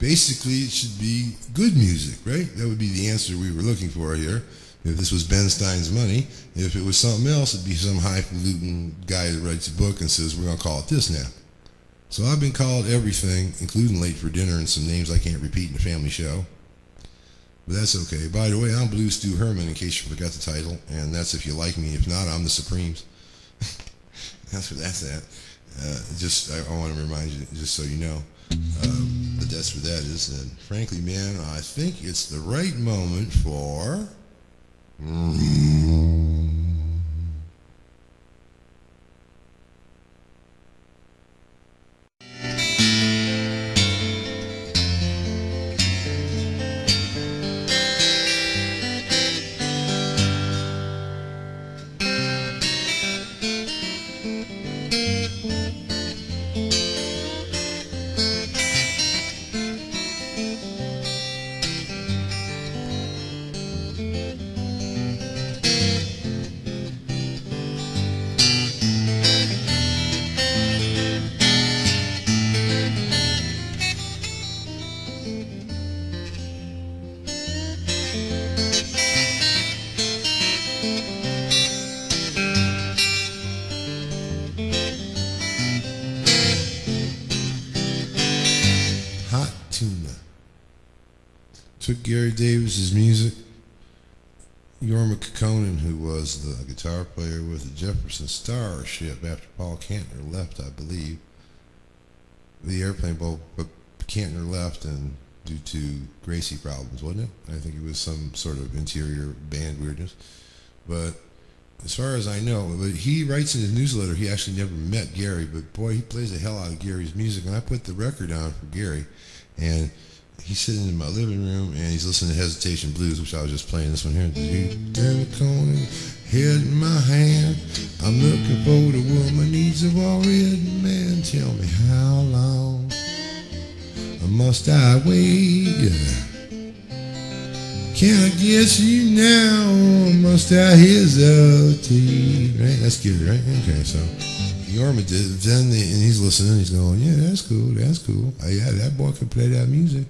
basically it should be good music, right? That would be the answer we were looking for here. If this was Ben Stein's Money, if it was something else, it'd be some highfalutin guy that writes a book and says, we're going to call it this now. So I've been called everything, including Late for Dinner and some names I can't repeat in the family show. But that's okay. By the way, I'm Blue Stu Herman, in case you forgot the title, and that's if you like me. If not, I'm the Supremes. That's what that's at. I want to remind you, just so you know. But that's what that is. And frankly, man, I think it's the right moment for... Took Gary Davis's music. Jorma Kaukonen, who was the guitar player with the Jefferson Starship after Paul Kantner left, I believe. The airplane, but Kantner left and due to Gracie problems, wasn't it? I think it was some sort of interior band weirdness. But as far as I know, but he writes in his newsletter he actually never met Gary, but boy, he plays the hell out of Gary's music. And I put the record on for Gary, and he's sitting in my living room and he's listening to Hesitation Blues, which I was just playing this one here. Down the corner, head in my hand, I'm looking for the woman needs a war-ridden man. Tell me how long must I wait? Can I get you now? Must I hesitate? Right? That's good, right? Okay, so Jorma did it, and he's listening, he's going, yeah, that's cool, that's cool. Yeah, that boy can play that music.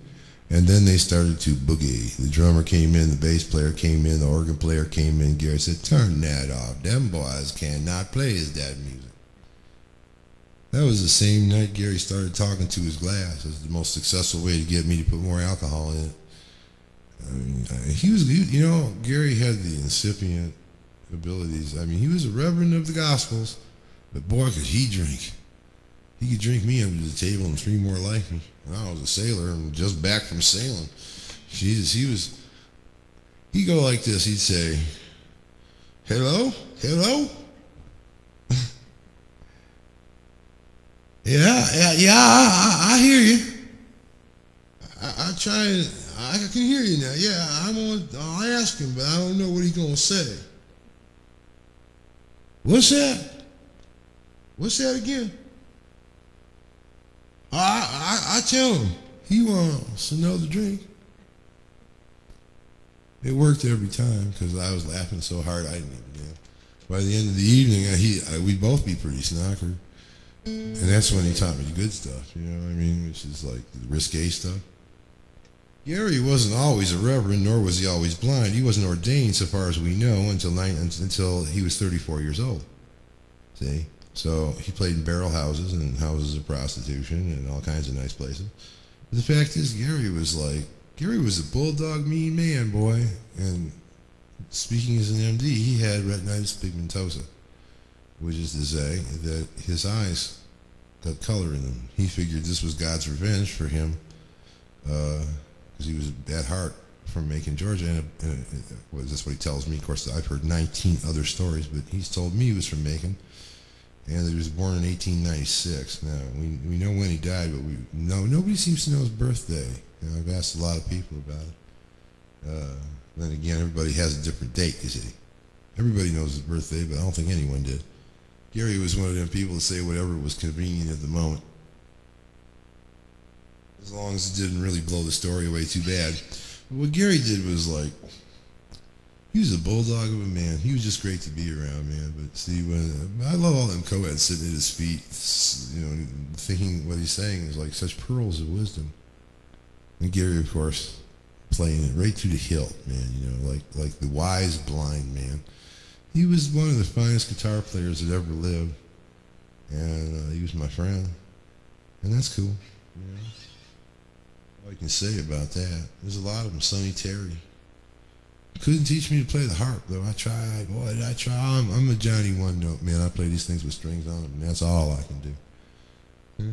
And then they started to boogie. The drummer came in, the bass player came in, the organ player came in. Gary said, turn that off. Them boys cannot play his dad music. That was the same night Gary started talking to his glass. It was the most successful way to get me to put more alcohol in it. I mean, you know, Gary had the incipient abilities. I mean, he was a reverend of the Gospels, but boy, could he drink. He could drink me under the table and three more like me. I was a sailor and just back from sailing. Jesus, he'd go like this. He'd say, hello, hello? yeah, I hear you. I can hear you now. Yeah, I'll ask him, but I don't know what he's going to say. What's that? What's that again? I tell him he wants another drink. It worked every time because I was laughing so hard I didn't even know. By the end of the evening, we'd both be pretty snockered. And that's when he taught me the good stuff, you know what I mean? Which is like the risque stuff. Gary wasn't always a reverend, nor was he always blind. He wasn't ordained, so far as we know, until he was 34 years old. See? So he played in barrel houses and houses of prostitution and all kinds of nice places. But the fact is, Gary was a bulldog mean man, boy. And speaking as an MD, he had retinitis pigmentosa, which is to say that his eyes got color in them. He figured this was God's revenge for him because he was at heart from Macon, Georgia. And that's what he tells me. Of course, I've heard 19 other stories, but he's told me he was from Macon. And he was born in 1896. Now, we know when he died, but nobody seems to know his birthday. You know, I've asked a lot of people about it. Then again, everybody has a different date, you see. Everybody knows his birthday, but I don't think anyone did. Gary was one of them people to say whatever was convenient at the moment, as long as it didn't really blow the story away too bad. But what Gary did was like, he was a bulldog of a man. He was just great to be around, man. But see, I love all them co-eds sitting at his feet, you know, thinking what he's saying is like such pearls of wisdom. And Gary, of course, playing it right to the hilt, man. You know, like the wise blind man. He was one of the finest guitar players that ever lived, and he was my friend, and that's cool. You know? All I can say about that. There's a lot of them. Sonny Terry couldn't teach me to play the harp, though. I tried. Boy, did I try. I'm a Johnny One Note man. I play these things with strings on them, and that's all I can do. Yeah.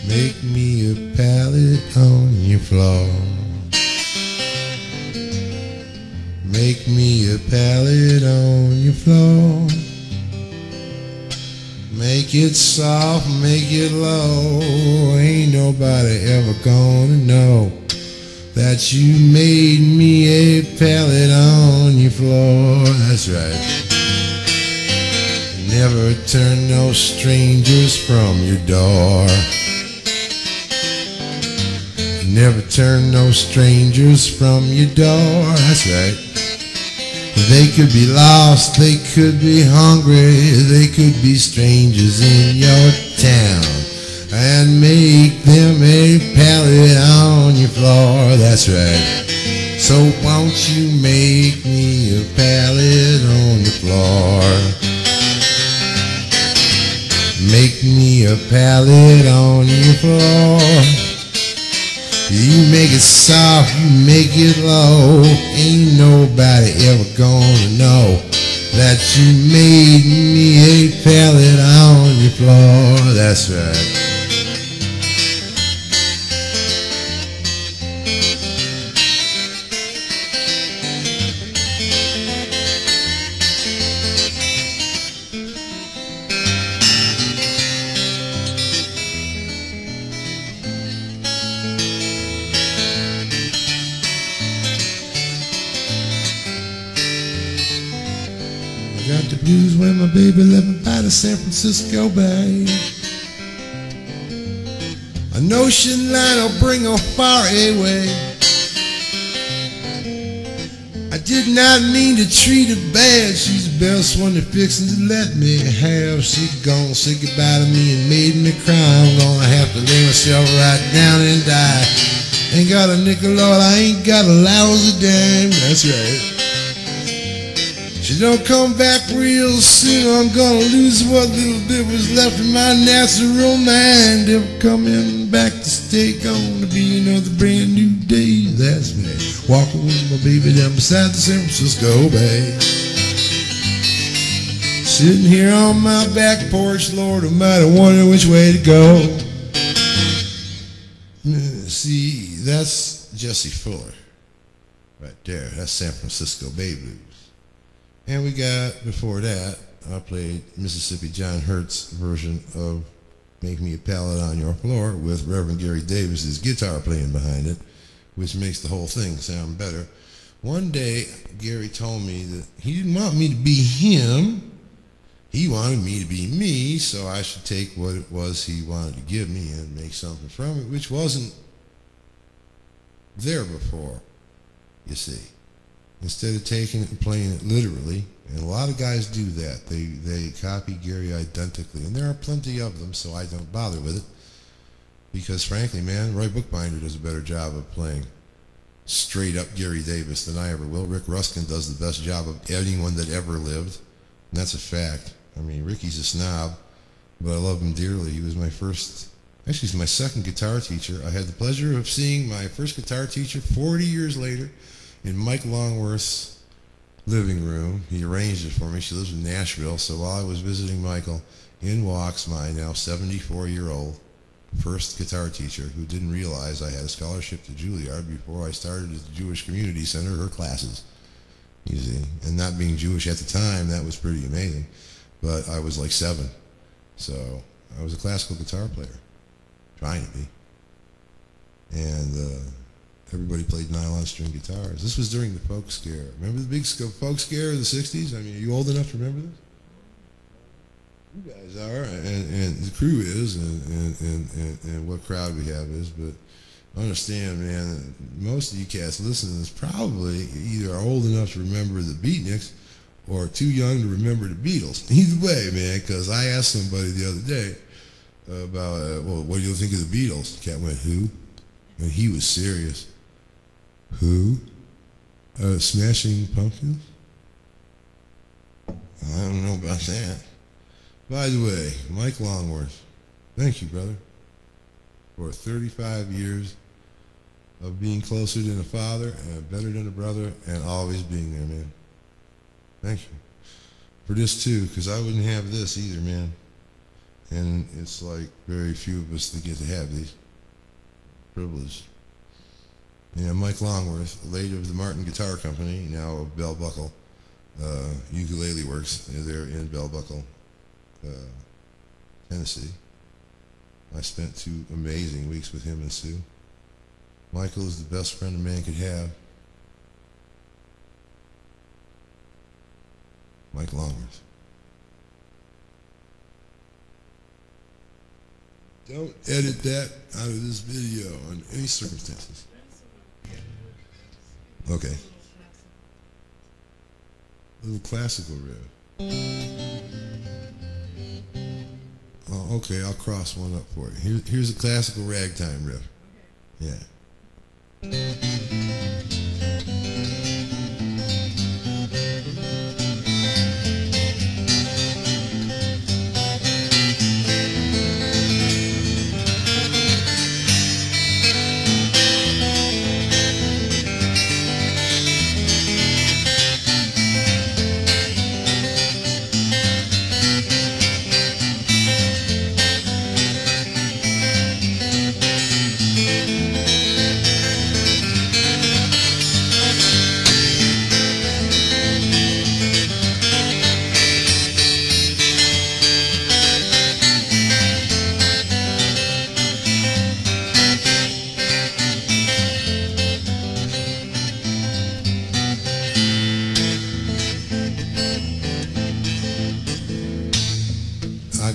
Make me a pallet on your floor. Make me a pallet on your floor. Make it soft, make it low. Ain't nobody ever gonna know that you made me a pallet on your floor. That's right. Never turn no strangers from your door. Never turn no strangers from your door. That's right. They could be lost, they could be hungry, they could be strangers in your town, and make them a pallet on your floor. That's right. So won't you make me a pallet on the floor? Make me a pallet on your floor. You make it soft, you make it low. Ain't nobody ever gonna know that you made me a pallet on your floor. That's right. Got the blues when my baby left me by the San Francisco Bay. An ocean line will bring her far away. I did not mean to treat her bad. She's the best one that fixing to let me have. She gone say goodbye to me and made me cry. I'm gonna have to lay myself right down and die. Ain't got a nickel, Lord, I ain't got a lousy dime. That's right. She don't come back real soon. I'm gonna lose what little bit was left of my natural mind. If coming back to stay, gonna be another brand new day. That's me, walking with my baby down beside the San Francisco Bay. Sitting here on my back porch, Lord, I might have wondered which way to go. See, that's Jesse Fuller right there. That's San Francisco Bay Blues. And we got, before that, I played Mississippi John Hurt's version of Make Me a Pallet on Your Floor with Reverend Gary Davis's guitar playing behind it, which makes the whole thing sound better. One day, Gary told me that he didn't want me to be him. He wanted me to be me, so I should take what it was he wanted to give me and make something from it, which wasn't there before, you see. Instead of taking it and playing it literally, and a lot of guys do that. They copy Gary identically, and there are plenty of them, so I don't bother with it. Because frankly, man, Roy Bookbinder does a better job of playing straight up Gary Davis than I ever will. Rick Ruskin does the best job of anyone that ever lived, and that's a fact. I mean, Ricky's a snob, but I love him dearly. He was my first, actually he's my second guitar teacher. I had the pleasure of seeing my first guitar teacher 40 years later in Mike Longworth's living room. He arranged it for me. She lives in Nashville, so while I was visiting Michael, in walks my now 74-year-old first guitar teacher who didn't realize I had a scholarship to Juilliard before I started at the Jewish Community Center, her classes. You see, and not being Jewish at the time, that was pretty amazing. But I was like 7, so I was a classical guitar player, trying to be. And everybody played nylon string guitars. This was during the folk scare. Remember the big folk scare of the 60s? I mean, are you old enough to remember this? You guys are, and the crew is, and what crowd we have is, but understand, man, most of you cats listening is probably either old enough to remember the Beatniks or too young to remember the Beatles. Either way, man, because I asked somebody the other day about, well, what do you think of the Beatles? The cat went, who? And he was serious. Who? Smashing Pumpkins? I don't know about that. By the way, Mike Longworth, thank you, brother, for 35 years of being closer than a father and better than a brother and always being there, man. Thank you. For this, too, because I wouldn't have this either, man. And it's like very few of us that get to have these privileges. Yeah, Mike Longworth, late of the Martin Guitar Company, now of Bell Buckle, Ukulele Works. They're in Bell Buckle, Tennessee. I spent 2 amazing weeks with him and Sue. Michael is the best friend a man could have. Mike Longworth. Don't edit that out of this video in any circumstances. Okay. A little classical riff. Oh, okay, I'll cross one up for you. Here's a classical ragtime riff. Yeah.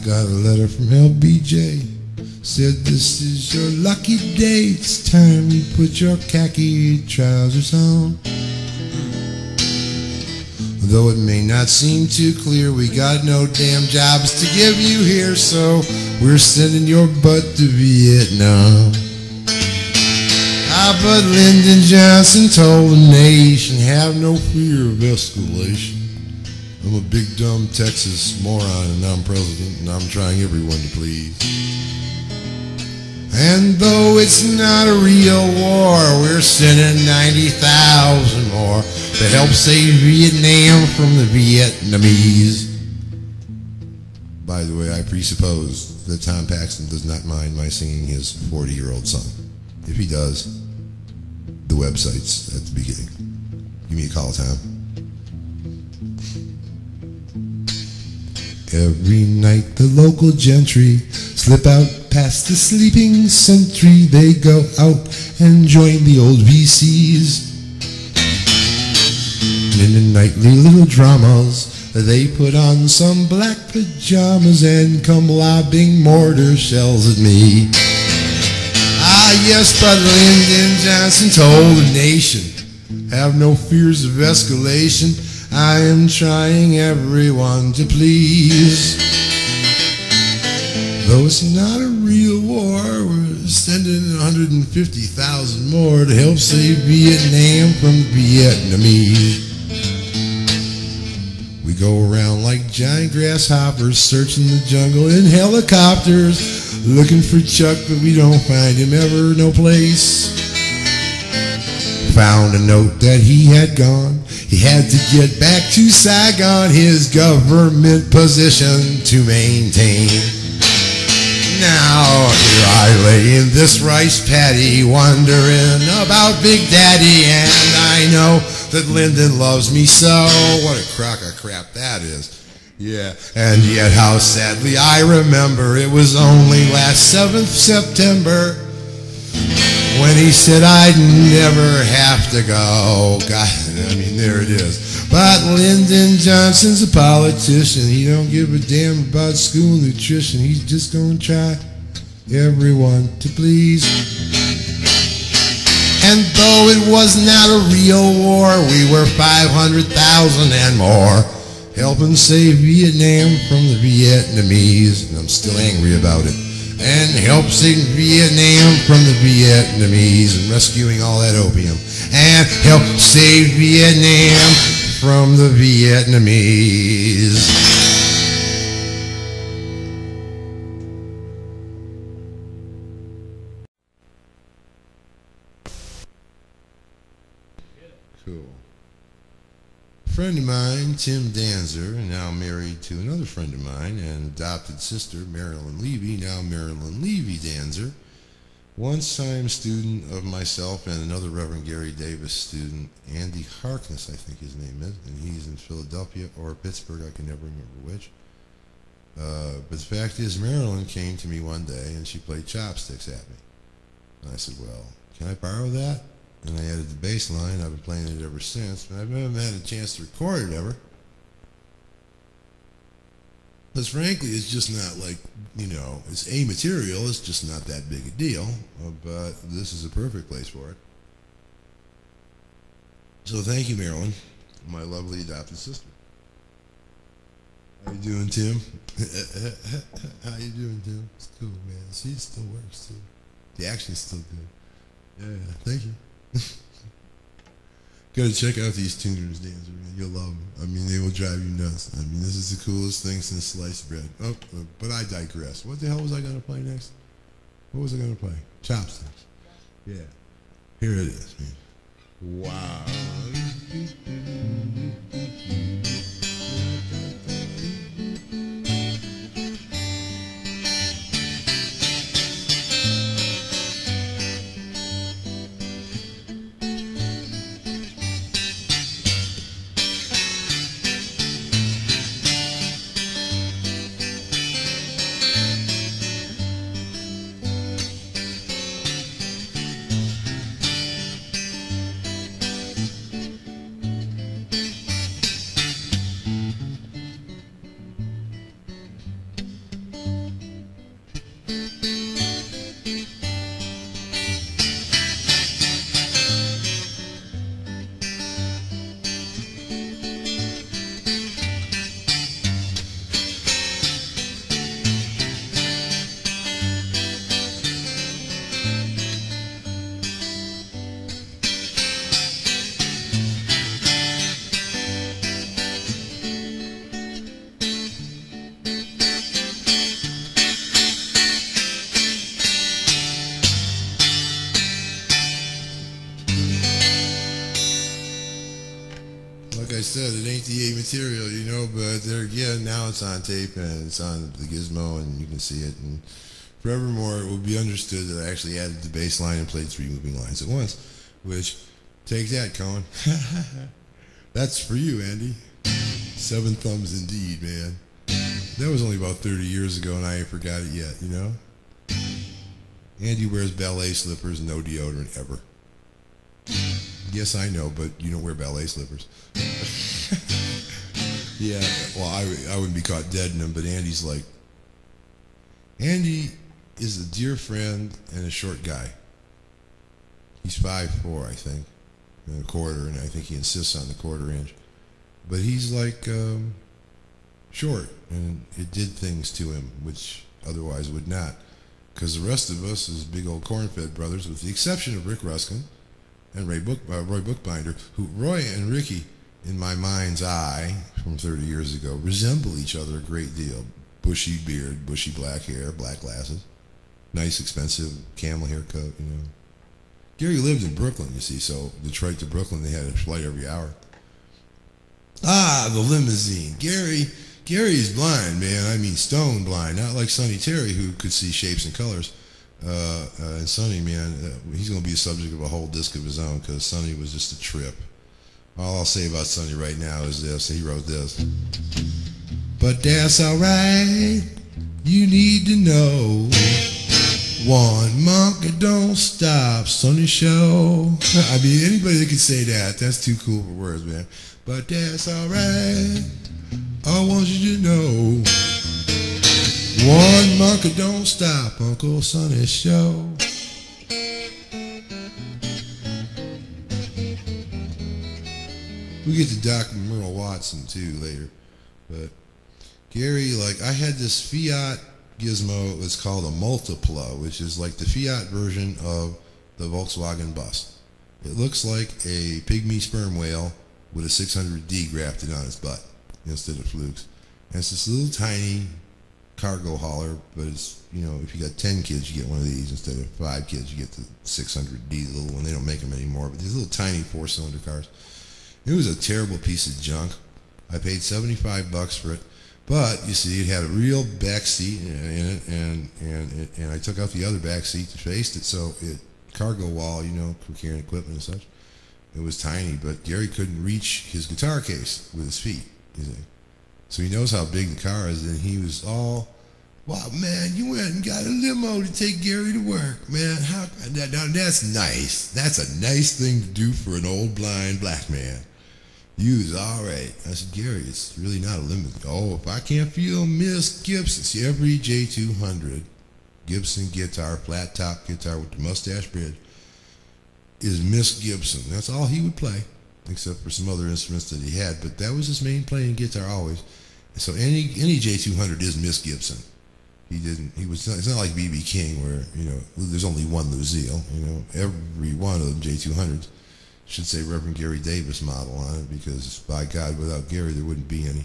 Got a letter from LBJ, said this is your lucky day, it's time you put your khaki trousers on. Though it may not seem too clear, we got no damn jobs to give you here, so we're sending your butt to Vietnam. But Lyndon Johnson told the nation, have no fear of escalation. I'm a big dumb Texas moron and I'm president and I'm trying everyone to please. And though it's not a real war, we're sending 90,000 more to help save Vietnam from the Vietnamese. By the way, I presuppose that Tom Paxton does not mind my singing his 40-year-old song. If he does, the website's at the beginning. Give me a call, Tom. Every night the local gentry slip out past the sleeping sentry. They go out and join the old VCs. In the nightly little dramas, they put on some black pajamas and come lobbing mortar shells at me. Ah yes, but Lyndon Johnson told the nation, have no fears of escalation. I am trying everyone to please. Though it's not a real war, we're sending 150,000 more to help save Vietnam from Vietnamese. We go around like giant grasshoppers, searching the jungle in helicopters, looking for Chuck, but we don't find him ever no place. Found a note that he had gone. He had to get back to Saigon, his government position to maintain. Now here I lay in this rice paddy, wondering about Big Daddy, and I know that Lyndon loves me so. What a crock of crap that is. Yeah, and yet how sadly I remember it was only last 7th September when he said I'd never have to go. God, I mean, there it is. But Lyndon Johnson's a politician. He don't give a damn about school nutrition. He's just gonna try everyone to please. And though it was not a real war, we were 500,000 and more, helping save Vietnam from the Vietnamese. And I'm still angry about it. And help save Vietnam from the Vietnamese, and rescuing all that opium. And help save Vietnam from the Vietnamese. Cool. A friend of mine, Tim Danzer, now married to another friend of mine, and adopted sister, Marilyn Levy, now Marilyn Levy Danzer, once-time student of myself and another Reverend Gary Davis student, Andy Harkness, I think his name is, and he's in Philadelphia or Pittsburgh, I can never remember which. But the fact is, Marilyn came to me one day and she played chopsticks at me. And I said, well, can I borrow that? And I added the bass line. I've been playing it ever since, but I haven't had a chance to record it ever. Because frankly, it's just not like, you know, it's A material, it's just not that big a deal, but this is a perfect place for it. So thank you, Marilyn, my lovely adopted sister. How you doing, Tim? How you doing, Tim? It's cool, man. She still works, too. The action's still good. Yeah, thank you. Gotta check out these tuners, Dancer, man. You'll love them. I mean, they will drive you nuts. I mean, this is the coolest thing since sliced bread. Oh, but I digress. What the hell was I gonna play next? What was I gonna play? Chopsticks. Yeah. Here it is, man. Wow. Like I said, it ain't the A material, you know, but there again, now it's on tape and it's on the Gizmo and you can see it. And forevermore, it will be understood that I actually added the bass line and played 3 moving lines at once, which, take that, Cohen. That's for you, Andy. 7 thumbs indeed, man. That was only about 30 years ago and I ain't forgot it yet, you know? Andy wears ballet slippers, no deodorant ever. Yes, I know, but you don't wear ballet slippers. Yeah, well, I wouldn't be caught dead in them, but Andy's like... Andy is a dear friend and a short guy. He's 5'4", I think, and a quarter, and I think he insists on the 1/4 inch. But he's like short, and it did things to him, which otherwise would not. Because the rest of us is big old corn-fed brothers, with the exception of Rick Ruskin and Roy Bookbinder, who Roy and Ricky, in my mind's eye, from 30 years ago, resemble each other a great deal. Bushy beard, bushy black hair, black glasses, nice expensive camel haircut, you know. Gary lived in Brooklyn, you see, so Detroit to Brooklyn, they had a flight every hour. Ah, the limousine. Gary's blind, man. I mean, stone blind, not like Sonny Terry, who could see shapes and colors. And Sonny, man, he's going to be a subject of a whole disc of his own, because Sonny was just a trip. All I'll say about Sonny right now is this. He wrote this. But that's alright. You need to know One monkey don't stop, Sonny Show. I mean, anybody that can say that, that's too cool for words, man. But that's alright. I want you to know. One monkey don't stop, Uncle Sonny Show. We get to Dr. Merle Watson too later. But Gary, like, I had this Fiat Gizmo. It's called a Multipla, which is like the Fiat version of the Volkswagen bus. It looks like a pygmy sperm whale with a 600D grafted on its butt instead of flukes. And it's this little tiny cargo hauler, but it's, you know, if you got 10 kids, you get one of these. Instead of 5 kids, you get the 600D, the little one. They don't make them anymore, but these little tiny 4-cylinder cars. It was a terrible piece of junk. I paid $75 for it. But, you see, it had a real back seat in it, and I took out the other back seat to face it, so it, cargo wall, you know, for carrying equipment and such. It was tiny, but Gary couldn't reach his guitar case with his feet, you see. So he knows how big the car is, and he was all, wow, man, you went and got a limo to take Gary to work, man. How, now that's nice. That's a nice thing to do for an old blind black man. You was all right. I said, Gary, it's really not a limit. Oh, if I can't feel Miss Gibson. See, every J200 Gibson guitar, flat top guitar with the mustache bridge, is Miss Gibson. That's all he would play, except for some other instruments that he had. But that was his main playing guitar always. So any J200 is Miss Gibson. He didn't. He was. It's not like B.B. King where, you know, there's only one Lucille. You know, every one of them J200s should say Reverend Gary Davis model on it, because by God, without Gary there wouldn't be any.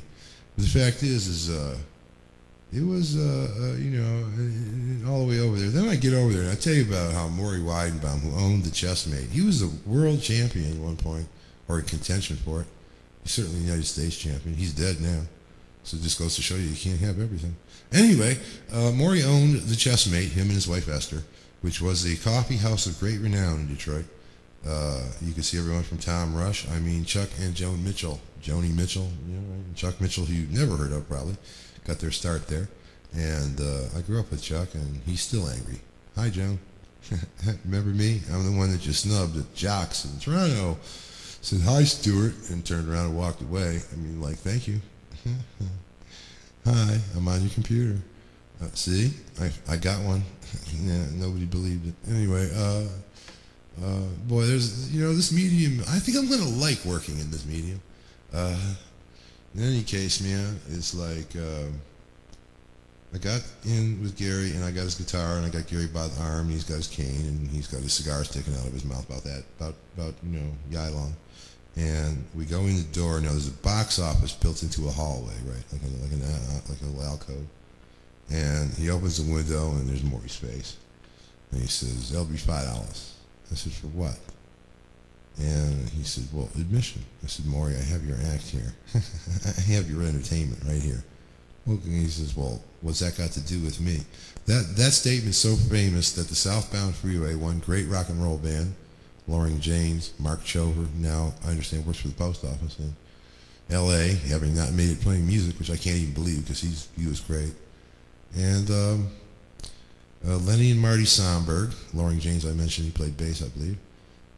But the fact is it was you know, all the way over there. Then I get over there and I tell you about how Maury Weidenbaum, who owned the Chessmate, he was a world champion at one point, or in contention for it. He's certainly the United States champion. He's dead now, so it just goes to show you can't have everything. Anyway, Maury owned the Chessmate, him and his wife Esther, which was a coffee house of great renown in Detroit. You could see everyone from Tom Rush, I mean Chuck and Joan Mitchell, Joni Mitchell, you know, right? Chuck Mitchell, who you've never heard of probably, got their start there. And I grew up with Chuck, and he's still angry. Hi, Joan. Remember me? I'm the one that you snubbed at Jocks in Toronto. Said, hi, Stuart, and turned around and walked away. I mean, like, thank you. Hi, I'm on your computer. See? I got one. Yeah, nobody believed it. Anyway, boy, there's, you know, this medium, I think I'm going to like working in this medium. In any case, man, it's like, I got in with Gary, and I got his guitar, and I got Gary by the arm, and he's got his cane, and he's got his cigar sticking out of his mouth about you know, yai long. And we go in the door. Now there's a box office built into a hallway, right, like a little alcove. And he opens the window, and there's Maury's face, and he says, "That'll be $5." I said, "For what?" And he said, "Well, admission." I said, "Maury, I have your act here. I have your entertainment right here." Well, and he says, "Well, what's that got to do with me?" That statement's so famous that the Southbound Freeway, one great rock and roll band, Loring Janes, Mark Chover, now I understand works for the post office in L.A., having not made it playing music, which I can't even believe because he was great. And Lenny and Marty Somberg, Loring Janes I mentioned, he played bass, I believe.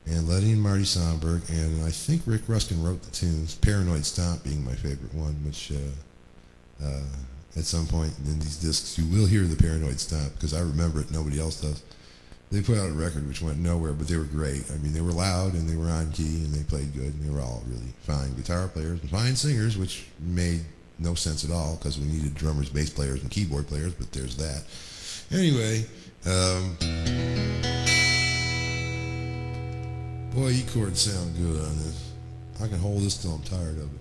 And Lenny and Marty Somberg, and I think Rick Ruskin wrote the tunes, Paranoid Stomp being my favorite one, which at some point in these discs you will hear the Paranoid Stomp, because I remember it, nobody else does. They put out a record which went nowhere, but they were great. I mean, they were loud, and they were on key, and they played good, and they were all really fine guitar players and fine singers, which made no sense at all, because we needed drummers, bass players, and keyboard players, but there's that. Anyway, boy, E-chords sound good on this. I can hold this till I'm tired of it.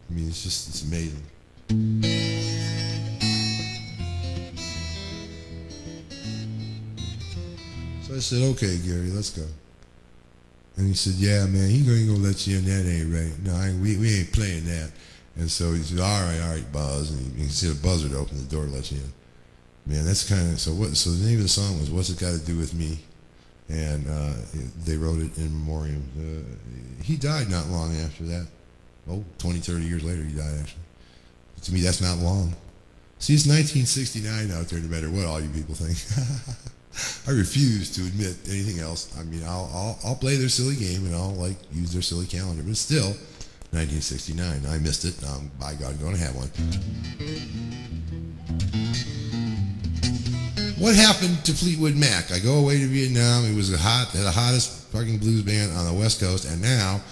I mean, it's amazing. So I said, "Okay, Gary, let's go." And he said, "Yeah, man, he ain't gonna let you in. That ain't right. No, we ain't playing that." And so he said, all right, Buzz. And he said a buzzer to open the door to let you in. Man, that's kind of, so the name of the song was "What's It Got to Do With Me?" And they wrote it in memoriam. He died not long after that. 20, 30 years later he died, actually. To me, that's not long. See, it's 1969 out there, no matter what all you people think. I refuse to admit anything else. I mean, I'll play their silly game and I'll like use their silly calendar, but it's still 1969. I missed it. Now I'm, by God, going to have one. What happened to Fleetwood Mac? I go away to Vietnam. It was the hottest fucking blues band on the West Coast, and now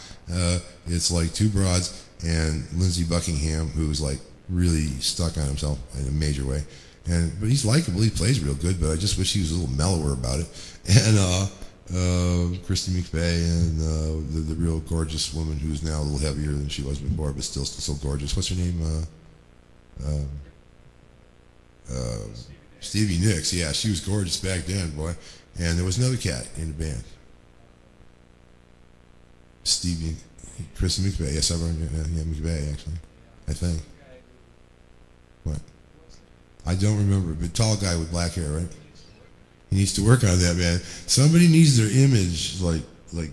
it's like two broads and Lindsey Buckingham, who's like really stuck on himself in a major way. But he's likable. He plays real good, but I just wish he was a little mellower about it. And Christy McVeigh and the real gorgeous woman who's now a little heavier than she was before, but still so gorgeous. What's her name? Stevie Nicks. Yeah, she was gorgeous back then, boy. And there was another cat in the band. Christy McVeigh. Yes, I remember. Yeah, McVeigh, actually. I think. What? I don't remember, but tall guy with black hair, right? He needs to work on that, man. Somebody needs their image, like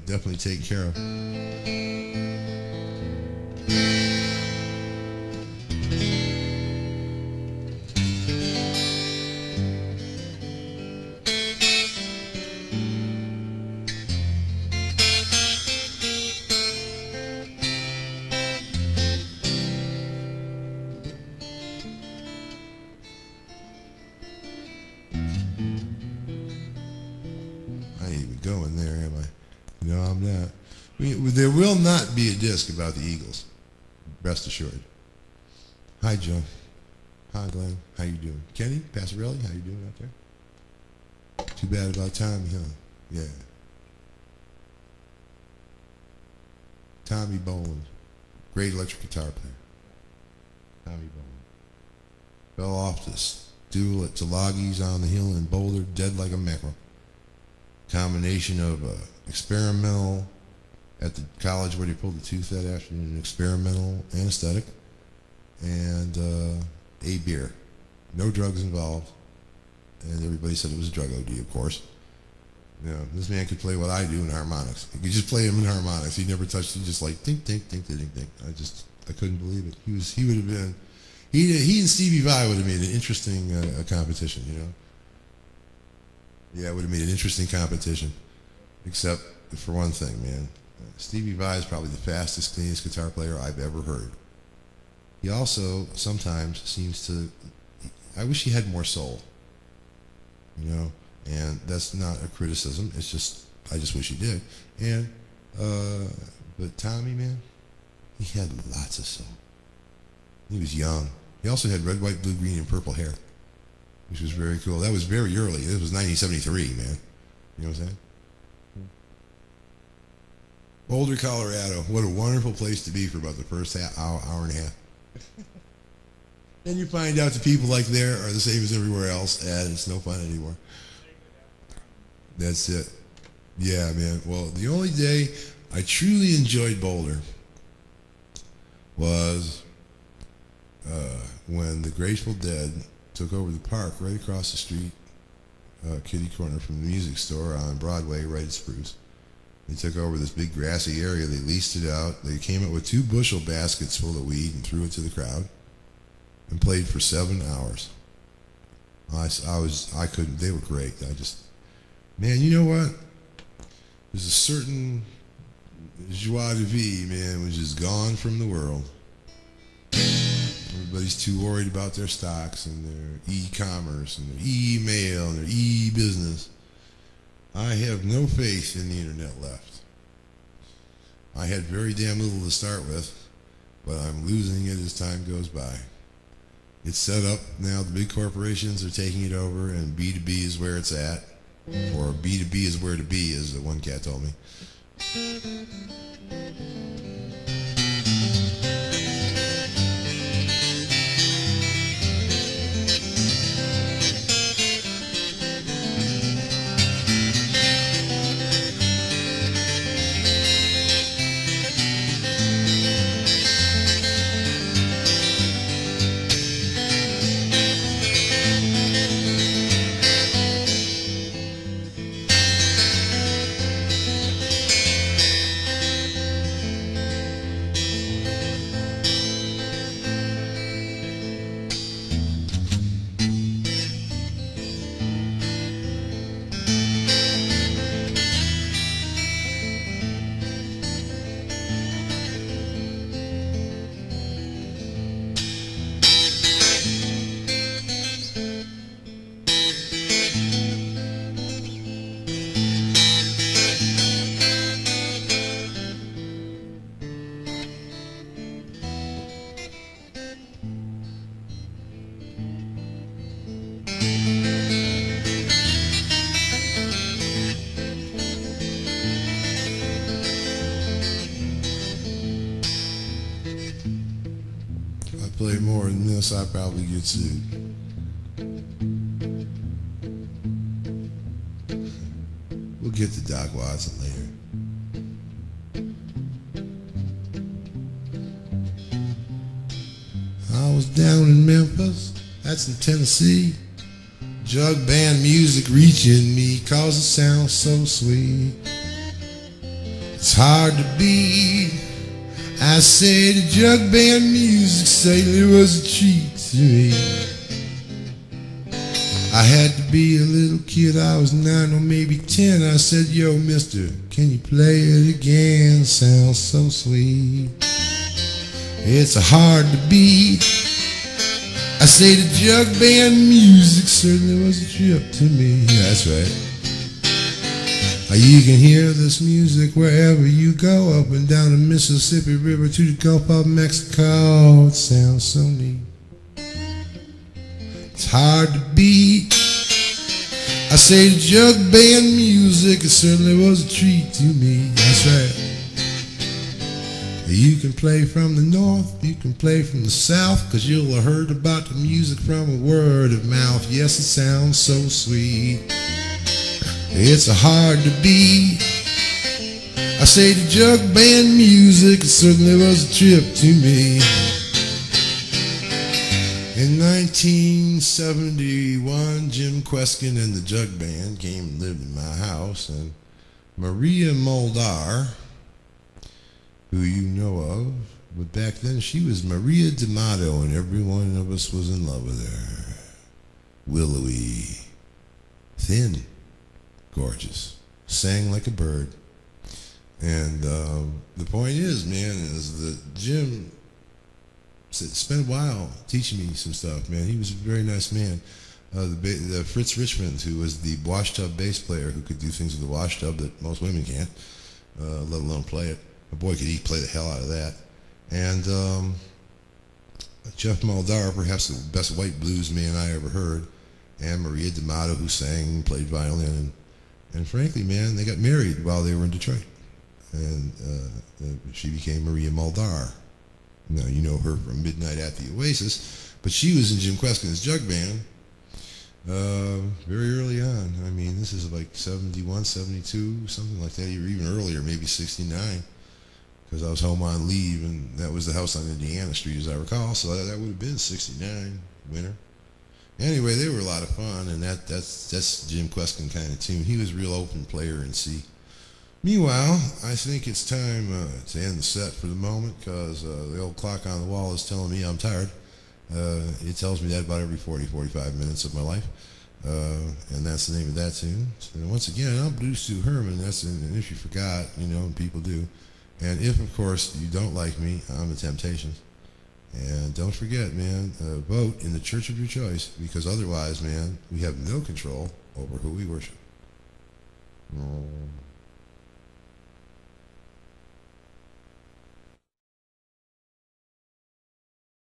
definitely taken care of. Going there, am I? No, I'm not. There will not be a disc about the Eagles. Rest assured. Hi, Joe. Hi, Glenn. How you doing? Kenny Passarelli, how you doing out there? Too bad about Tommy, huh? Yeah. Tommy Boland, great electric guitar player. Tommy Boland. Fell off this duel at Tulagis on the hill in Boulder, dead like a mackerel. Combination of experimental at the college where he pulled the tooth that afternoon, an experimental anesthetic, and a beer. No drugs involved, and everybody said it was a drug OD, of course. You know, this man could play what I do in harmonics. He could just play him in harmonics. He never touched it, just like ding, ding, ding, ding, ding. I couldn't believe it. He would have been, he and Stevie Vai would have made an interesting competition, you know. Yeah, it would have made an interesting competition, except for one thing, man. Stevie Vai is probably the fastest, cleanest guitar player I've ever heard. He also sometimes seems to, I wish he had more soul, you know, and that's not a criticism. It's just, I just wish he did. And, but Tommy, man, he had lots of soul. He was young. He also had red, white, blue, green, and purple hair, which was very cool. That was very early. This was 1973, man. You know what I'm saying? Boulder, Colorado. What a wonderful place to be for about the first hour and a half. Then you find out the people like there are the same as everywhere else, and it's no fun anymore. That's it. Yeah, man. Well, the only day I truly enjoyed Boulder was when the Grateful Dead took over the park right across the street, kitty corner from the music store on Broadway, right at Spruce. They took over this big grassy area. They leased it out. They came up with 2 bushel baskets full of weed and threw it to the crowd and played for 7 hours. I couldn't, they were great. Man, you know what? There's a certain joie de vivre, man, which is gone from the world. Everybody's too worried about their stocks and their e-commerce and their email and their e-business. I have no faith in the internet left. I had very damn little to start with, but I'm losing it as time goes by. It's set up now, the big corporations are taking it over, and B2B is where it's at, or B2B is where to be, as the one cat told me. play more than this, I'd probably get sued. We'll get to Doc Watson later. I was down in Memphis, that's in Tennessee. Jug band music reaching me 'cause it sounds so sweet. It's hard to beat. I say the jug band music certainly was a treat to me. I had to be a little kid, I was 9 or maybe 10. I said, yo, mister, can you play it again? Sounds so sweet. It's hard to beat. I say the jug band music certainly was a trip to me. That's right. You can hear this music wherever you go, up and down the Mississippi River to the Gulf of Mexico. It sounds so neat. It's hard to beat. I say the jug band music, it certainly was a treat to me. That's right. You can play from the north, you can play from the south, 'cause you'll have heard about the music from a word of mouth. Yes, it sounds so sweet. It's hard to beat. I say the jug band music, it certainly was a trip to me. In 1971, Jim Kweskin and the Jug Band came and lived in my house, and Maria Muldaur, who you know of, but back then she was Maria D'Amato, and every one of us was in love with her. Willowy, thin, gorgeous, sang like a bird. And the point is, man, is that Jim spent a while teaching me some stuff, man. He was a very nice man. The Fritz Richmond, who was the washtub bass player who could do things with the washtub that most women can't, let alone play it. A boy could play the hell out of that. And Jeff Muldaur, perhaps the best white blues man I ever heard, and Maria D'Amato, who sang, played violin, and frankly, man, they got married while they were in Detroit, and she became Maria Muldaur. Now, you know her from Midnight at the Oasis, but she was in Jim Kweskin's Jug Band very early on. I mean, this is like 71, 72, something like that, or even earlier, maybe 69, because I was home on leave, and that was the house on Indiana Street, as I recall, so that would have been 69, winter. Anyway, they were a lot of fun, and that's Jim Kweskin kind of tune. He was a real open player in C. Meanwhile, I think it's time to end the set for the moment, because the old clock on the wall is telling me I'm tired. It tells me that about every 40, 45 minutes of my life, and that's the name of that tune. And once again, I'm Blue Stu Herman. That's and if you forgot, you know, and people do. And if, of course, you don't like me, I'm the Temptations. And don't forget, man, vote in the church of your choice, because otherwise, man, we have no control over who we worship.